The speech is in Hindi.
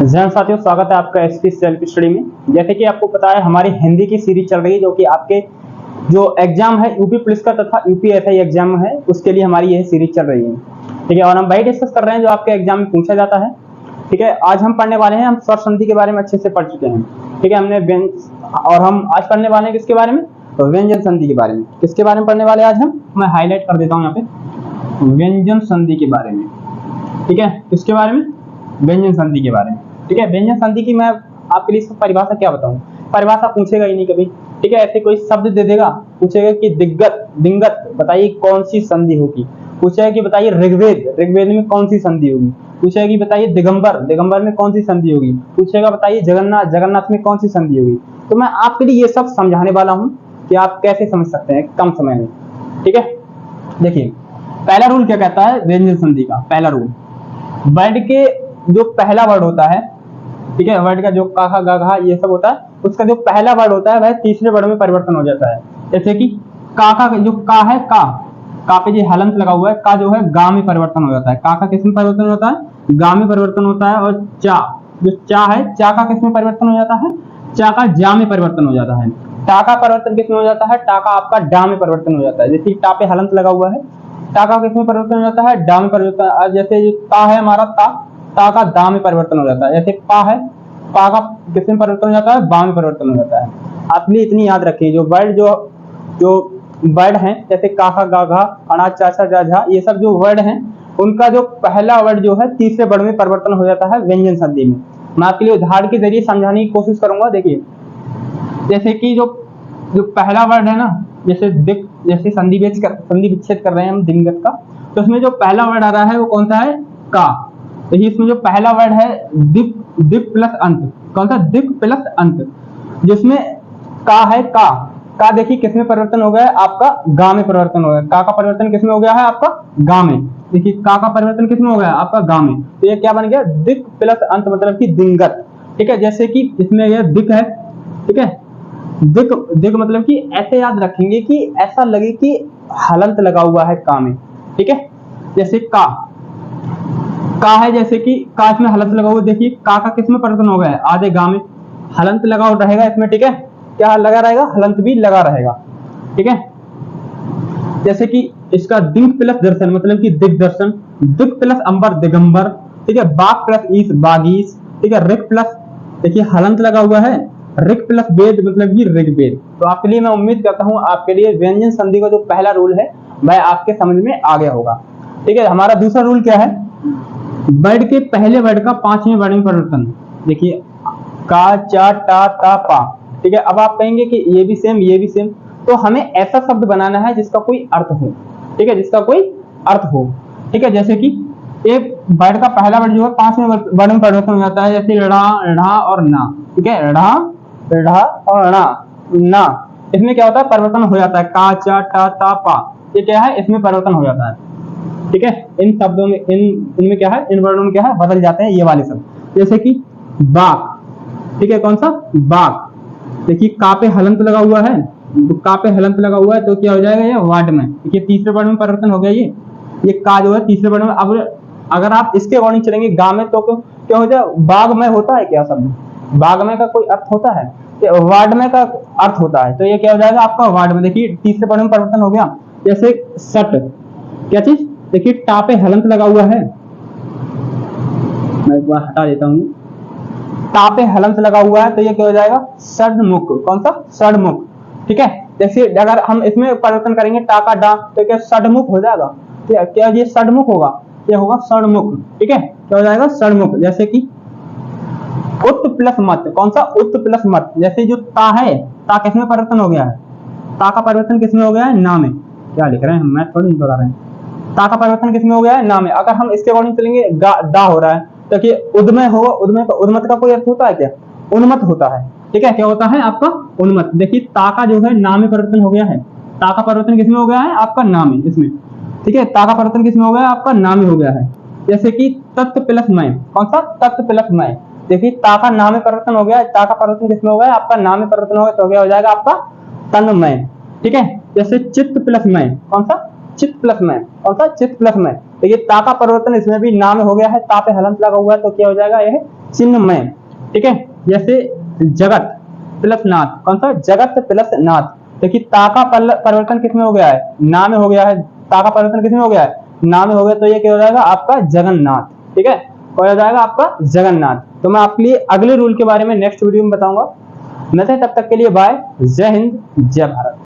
जय साथियों, स्वागत है आपका एसपी सेल्फ स्टडी में। जैसे कि आपको पता है हमारी हिंदी की सीरीज चल रही है, जो कि आपके जो एग्जाम है यूपी पुलिस का तथा यूपीएसआई एग्जाम है उसके लिए हमारी यह सीरीज चल रही है। ठीक है, और हम वही डिस्कस कर रहे हैं जो आपके एग्जाम में पूछा जाता है। ठीक है, आज हम पढ़ने वाले हैं, हम स्वर संधि के बारे में अच्छे से पढ़ चुके हैं। ठीक है, और हम आज पढ़ने वाले हैं किसके बारे में? व्यंजन संधि के बारे में। किसके बारे में पढ़ने वाले आज हम? मैं हाईलाइट कर देता हूँ यहाँ पे, व्यंजन संधि के बारे में। ठीक है, किसके बारे में? व्यंजन संधि के बारे में। ठीक है, व्यंजन संधि की मैं आपके लिए परिभाषा क्या बताऊं? परिभाषा पूछेगा ही नहीं कभी। ठीक है, ऐसे कोई शब्द दे देगा, पूछेगा कि दिग्गत दिंगत बताइए कौन सी संधि होगी। पूछेगा कि बताइए ऋग्वेद में कौन सी संधि होगी। पूछेगा कि बताइए दिगंबर में कौन सी संधि होगी। पूछेगा बताइए जगन्नाथ में कौन सी संधि होगी। तो मैं आपके लिए ये सब समझाने वाला हूँ कि आप कैसे समझ सकते हैं कम समय में। ठीक है, देखिए पहला रूल क्या कहता है व्यंजन संधि का। पहला रूल, वर्ड के जो पहला वर्ड होता है, ठीक है, वर्ड का जो का खा गा घा ये सब होता है, उसका जो पहला वर्ड होता है वह तीसरे वर्ड में परिवर्तन हो जाता है। जैसे कि का जो का है, का पे जो हलंत लगा हुआ है, का जो है गा में परिवर्तन हो जाता है। का किस में परिवर्तन होता है? गा में परिवर्तन होता है। और चा जो चा है, चा का किस में परिवर्तन हो जाता है? चा का जा में परिवर्तन हो जाता है। टा का परिवर्तन किस में हो जाता है? टा का आपका डा में परिवर्तन हो जाता है। जैसे टा पे हलंत लगा हुआ है, टा का किस में परिवर्तन हो जाता है? डा में परिवर्तन। जैसे ता है हमारा, ता का दा में परिवर्तन हो जाता है। जैसे पा है, पा का किस में परिवर्तन हो जाता है? बा में परिवर्तन हो जाता है। आप लिए इतनी याद रखिए, जो वर्ड जो वर्ड हैं, जैसे का खा गा घा अना चा छा जा झा, ये सब जो वर्ड हैं उनका जो पहला वर्ड जो है तीसरे वर्ड में परिवर्तन हो जाता है व्यंजन संधि में। मैं आपके लिए उदाहरण के जरिए समझाने की कोशिश करूंगा। देखिए जैसे कि जो पहला वर्ड है ना, जैसे संधि विच्छेद कर रहे हैं हम दिंगत का, तो उसमें जो पहला वर्ड आ रहा है वो कौन सा है? का। देखिए इसमें जो पहला वर्ड है दिप प्लस अंत। कौन सा? दिप प्लस अंत। जिसमें का है, का देखिए किस में परिवर्तन हो गया है? आपका गा में परिवर्तन हो गया। का परिवर्तन किस में हो गया है? आपका गा में। देखिए का परिवर्तन किस में हो गया है? आपका गा में। तो ये क्या बन गया? दिक प्लस अंत, मतलब कि दिंगत। ठीक है, जैसे कि इसमें यह दिक है, ठीक है, दिक मतलब कि ऐसे याद रखेंगे कि ऐसा लगे कि हलंत लगा हुआ है का में। ठीक है, जैसे का है, जैसे कि का इसमें हलंत लगा हुआ। देखिए का किस में परिवर्तन हो गया है? आधे गा में। हलंत लगा रहेगा इसमें। ठीक है, क्या लगा रहेगा? हलंत भी लगा रहेगा। ठीक है, जैसे कि इसका दिंग प्लस दर्शन, मतलब कि दिग्दर्शन। दिक प्लस अंबर दिगंबर। ठीक है, बाग प्लस ईस बागीस। ठीक है, ऋक प्लस, देखिए हलंत लगा हुआ है, ऋक प्लस वेद मतलब कि ऋग्वेद। तो आपके लिए मैं उम्मीद करता हूं आपके लिए व्यंजन संधि का जो पहला रूल है वह आपके समझ में आ गया होगा। ठीक है, हमारा दूसरा रूल क्या है? वर्ड के पहले वर्ड का पांचवें वर्ड में परिवर्तन। देखिए का चा टा ता पा। ठीक है, अब आप कहेंगे कि ये भी सेम ये भी सेम, तो हमें ऐसा शब्द बनाना है जिसका कोई अर्थ हो। ठीक है, जिसका कोई अर्थ हो। ठीक है, जैसे कि एक वर्ड का पहला वर्ड जो है पांचवें वर्ड में परिवर्तन हो जाता है। जैसे ढ़ा और ना। ठीक है, ढ़ा और ना, इसमें क्या होता है? परिवर्तन हो जाता है। का चा टा ता पा, ये क्या है? इसमें परिवर्तन हो जाता है। ठीक है, इन शब्दों में इनमें क्या है? इन वर्णों में क्या है? बदल जाते हैं ये वाले शब्द। जैसे कि बाग। ठीक है, कौन सा? बाग। देखिए का पे हलंत लगा हुआ है, तो का पे हलंत लगा हुआ है तो क्या हो जाएगा? ये वर्ड में। देखिए तीसरे वर्ड में परिवर्तन हो गया। ये का जो है तीसरे वर्ड में। अब अगर आप इसके अकॉर्डिंग चलेंगे गा में, तो क्या हो जाए? बाग में होता है क्या शब्द? बाग में का कोई अर्थ होता है? वार्ड में का अर्थ होता है। तो ये क्या हो जाएगा आपका? वार्ड में। देखिए तीसरे वर्ड में परिवर्तन हो गया। जैसे सट, क्या चीज? देखिए टा पे हलंत लगा हुआ है, मैं एक बार हटा देता हूँ। टा पे हलंत लगा हुआ है तो ये क्या हो जाएगा? षडमुख। कौन सा? षडमुख। ठीक है, जैसे अगर हम इसमें परिवर्तन करेंगे टा का डा, तो क्या षडमुख हो जाएगा? क्या ये षडमुख होगा? क्या होगा? षडमुख। ठीक है, क्या हो जाएगा? षडमुख। जैसे कि उत प्लस मत। कौन सा? उत प्लस मत। जैसे जो ता है, ता किसमें परिवर्तन हो गया है? ता का परिवर्तन किसमें हो गया है? ना में। क्या लिख रहे हैं? मैं थोड़ी नहीं बता रहे हैं। ता का परिवर्तन किसमें हो गया है? ना में। अगर हम इसके अकॉर्डिंग चलेंगे दा हो रहा है, तो कि उद्मय होगा। उद्मत का कोई अर्थ होता है क्या? उन्मत होता है। ठीक है, क्या होता है आपका? उन्मत। देखिए ता का जो है ना में परिवर्तन हो गया है। ता का परिवर्तन किसमें हो गया है? आपका ना में, इसमें। ठीक है, ता का परिवर्तन किसमें हो गया है? आपका ना में हो गया है। जैसे कि तत्व प्लस मय। कौन सा? तत्व प्लस मय। देखिए ता का ना में परिवर्तन हो गया है। ता का परिवर्तन किसमें हो गया है? आपका ना में परिवर्तन हो गया, तो क्या हो जाएगा आपका? तन्मय। ठीक है, जैसे चित्त प्लस मय। कौन सा? चित प्लस में, कौन सा, चित प्लस में। तो ये ता का परिवर्तन इसमें भी ना में हो गया है, ता पे हलंत लगा हुआ है तो क्या हो जाएगा, यह चिन्ह में। ठीक है, जैसे जगत प्लस नाथ, कौन सा, जगत प्लस नाथ। देखिए ता का परिवर्तन किसमें हो गया है, ना में हो गया है, ता का परिवर्तन किसमें हो गया है, ना में हो गया, तो ये क्या हो जाएगा आपका जगन्नाथ। ठीक है, क्या हो जाएगा आपका जगन्नाथ। तो मैं आपके लिए अगले रूल के बारे में नेक्स्ट वीडियो में बताऊंगा। मैं तब तक के लिए बाय, जय हिंद जय भारत।